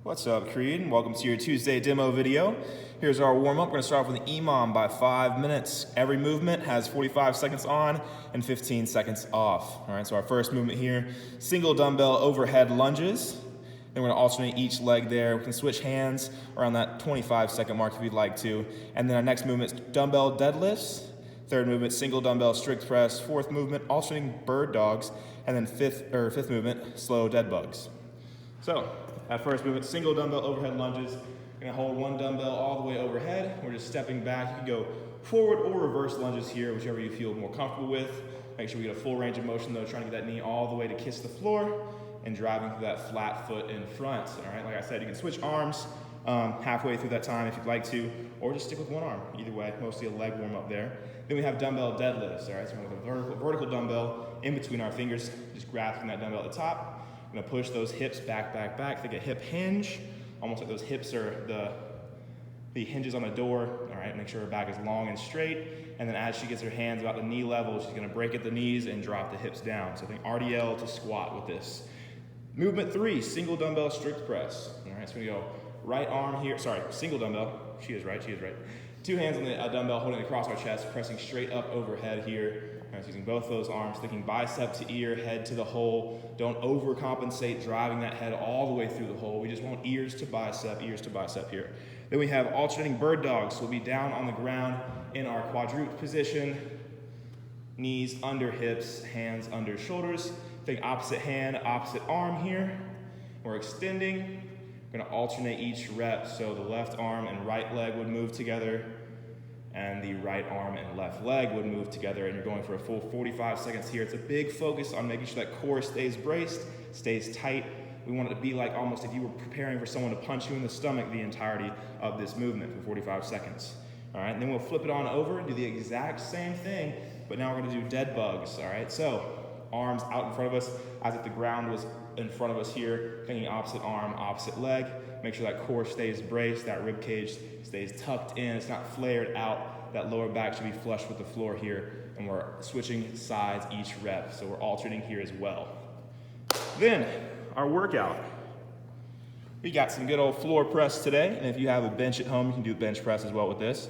What's up, Creed, and welcome to your Tuesday demo video. Here's our warm-up. We're going to start off with the EMOM by 5 minutes. Every movement has 45 seconds on and 15 seconds off. All right, so our first movement here, single dumbbell overhead lunges. Then we're going to alternate each leg there. We can switch hands around that 25-second mark if you'd like to. And then our next movement is dumbbell deadlifts. Third movement, single dumbbell strict press. Fourth movement, alternating bird dogs. And then fifth movement, slow dead bugs. So, that first movement, single dumbbell overhead lunges. You're gonna hold one dumbbell all the way overhead. We're just stepping back. You can go forward or reverse lunges here, whichever you feel more comfortable with. Make sure we get a full range of motion though, trying to get that knee all the way to kiss the floor and driving through that flat foot in front. All right, like I said, you can switch arms halfway through that time if you'd like to, or just stick with one arm. Either way, mostly a leg warm up there. Then we have dumbbell deadlifts. All right, so we're with a vertical dumbbell in between our fingers, just grasping that dumbbell at the top. I'm gonna push those hips back. Think a hip hinge, almost like those hips are the hinges on a door. All right, make sure her back is long and straight. And then as she gets her hands about the knee level, she's gonna break at the knees and drop the hips down. So think RDL to squat with this. Movement 3, single dumbbell strict press. All right, so we're gonna go right arm here, single dumbbell. She is right. 2 hands on the dumbbell, holding it across our chest, pressing straight up overhead here. Right, so using both those arms, thinking bicep to ear, head to the hole. Don't overcompensate, driving that head all the way through the hole. We just want ears to bicep here. Then we have alternating bird dogs. So we'll be down on the ground in our quadruped position, knees under hips, hands under shoulders. Think opposite hand, opposite arm here. We're extending. We're gonna alternate each rep. So the left arm and right leg would move together, and the right arm and left leg would move together, and you're going for a full 45 seconds here. It's a big focus on making sure that core stays braced, stays tight. We want it to be like almost if you were preparing for someone to punch you in the stomach the entirety of this movement for 45 seconds. All right, and then we'll flip it on over and do the exact same thing, but now we're gonna do dead bugs, all right? So arms out in front of us as if the ground was in front of us here, thinking opposite arm, opposite leg. Make sure that core stays braced, that rib cage stays tucked in, it's not flared out. That lower back should be flush with the floor here, and we're switching sides each rep, so we're alternating here as well. Then, our workout. We got some good old floor press today, and if you have a bench at home, you can do bench press as well with this.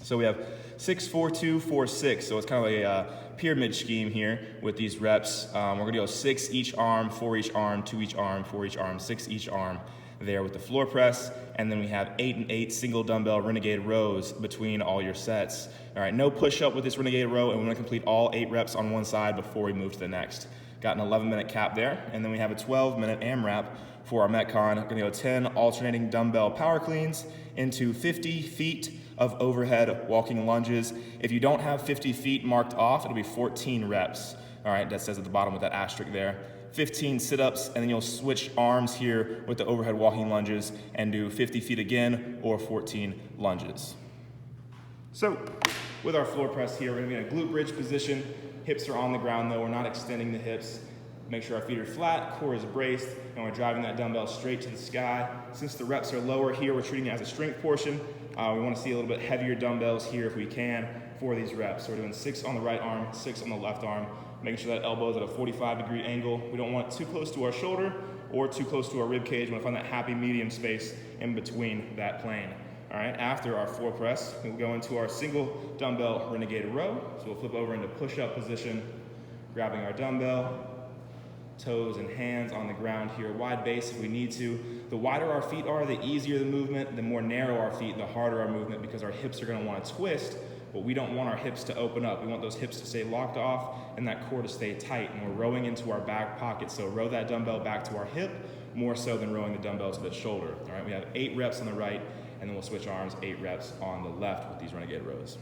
So we have 6, 4, 2, 4, 6, so it's kind of like a pyramid scheme here with these reps. We're gonna go 6 each arm, 4 each arm, 2 each arm, 4 each arm, 6 each arm there with the floor press, and then we have 8 and 8 single dumbbell renegade rows between all your sets. All right, no push up with this renegade row, and we want to complete all 8 reps on one side before we move to the next. Got an 11-minute cap there, and then we have a 12-minute AMRAP for our Metcon. We're gonna go 10 alternating dumbbell power cleans into 50 feet of overhead walking lunges. If you don't have 50 feet marked off, it'll be 14 reps. All right, that says at the bottom with that asterisk there. 15 sit-ups, and then you'll switch arms here with the overhead walking lunges and do 50 feet again or 14 lunges. So with our floor press here, we're gonna be in a glute bridge position. Hips are on the ground though, we're not extending the hips. Make sure our feet are flat, core is braced, and we're driving that dumbbell straight to the sky. Since the reps are lower here, we're treating it as a strength portion. We wanna see a little bit heavier dumbbells here if we can for these reps. So we're doing 6 on the right arm, 6 on the left arm, making sure that elbow is at a 45-degree angle. We don't want it too close to our shoulder or too close to our rib cage. We wanna find that happy medium space in between that plane. All right, after our floor press, we'll go into our single dumbbell renegade row. So we'll flip over into push-up position, grabbing our dumbbell, toes and hands on the ground here, wide base if we need to. The wider our feet are, the easier the movement. The more narrow our feet, the harder our movement, because our hips are gonna wanna twist, but we don't want our hips to open up. We want those hips to stay locked off and that core to stay tight, and we're rowing into our back pocket. So row that dumbbell back to our hip, more so than rowing the dumbbell to the shoulder. All right, we have 8 reps on the right, and then we'll switch arms, 8 reps on the left with these renegade rows.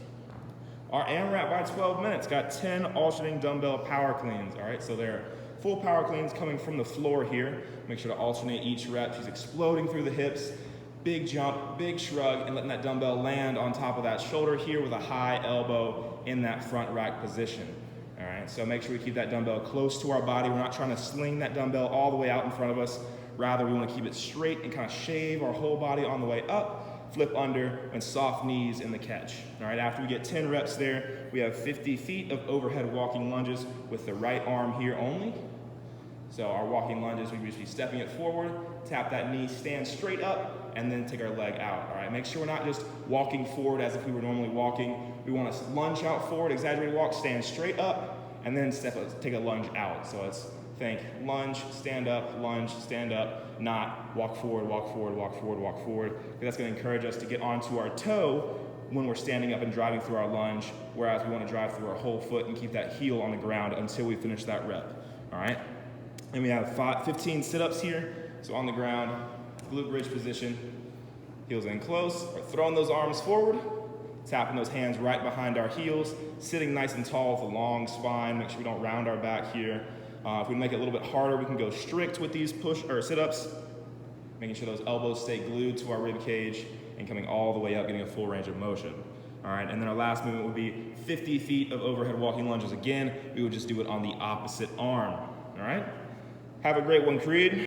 Our AMRAP by 12 minutes got 10 alternating dumbbell power cleans. All right, so they're full power cleans coming from the floor here. Make sure to alternate each rep. She's exploding through the hips. Big jump, big shrug, and letting that dumbbell land on top of that shoulder here with a high elbow in that front rack position. All right, so make sure we keep that dumbbell close to our body. We're not trying to sling that dumbbell all the way out in front of us. Rather, we want to keep it straight and kind of shave our whole body on the way up, flip under, and soft knees in the catch. All right, after we get 10 reps there, we have 50 feet of overhead walking lunges with the right arm here only. So our walking lunges, we just be stepping it forward, tap that knee, stand straight up, and then take our leg out, all right? Make sure we're not just walking forward as if we were normally walking. We want to lunge out forward, exaggerated walk, stand straight up, and then take a lunge out. So it's think lunge, stand up, not walk forward, walk forward, walk forward, walk forward. Because that's going to encourage us to get onto our toe when we're standing up and driving through our lunge, whereas we want to drive through our whole foot and keep that heel on the ground until we finish that rep, all right? And we have 15 sit-ups here. So on the ground, glute bridge position, heels in close, or throwing those arms forward, tapping those hands right behind our heels, sitting nice and tall with a long spine. Make sure we don't round our back here. If we make it a little bit harder, we can go strict with these sit-ups, making sure those elbows stay glued to our rib cage and coming all the way up, getting a full range of motion. All right, and then our last movement would be 50 feet of overhead walking lunges. Again, we would just do it on the opposite arm. All right? Have a great one, Creed.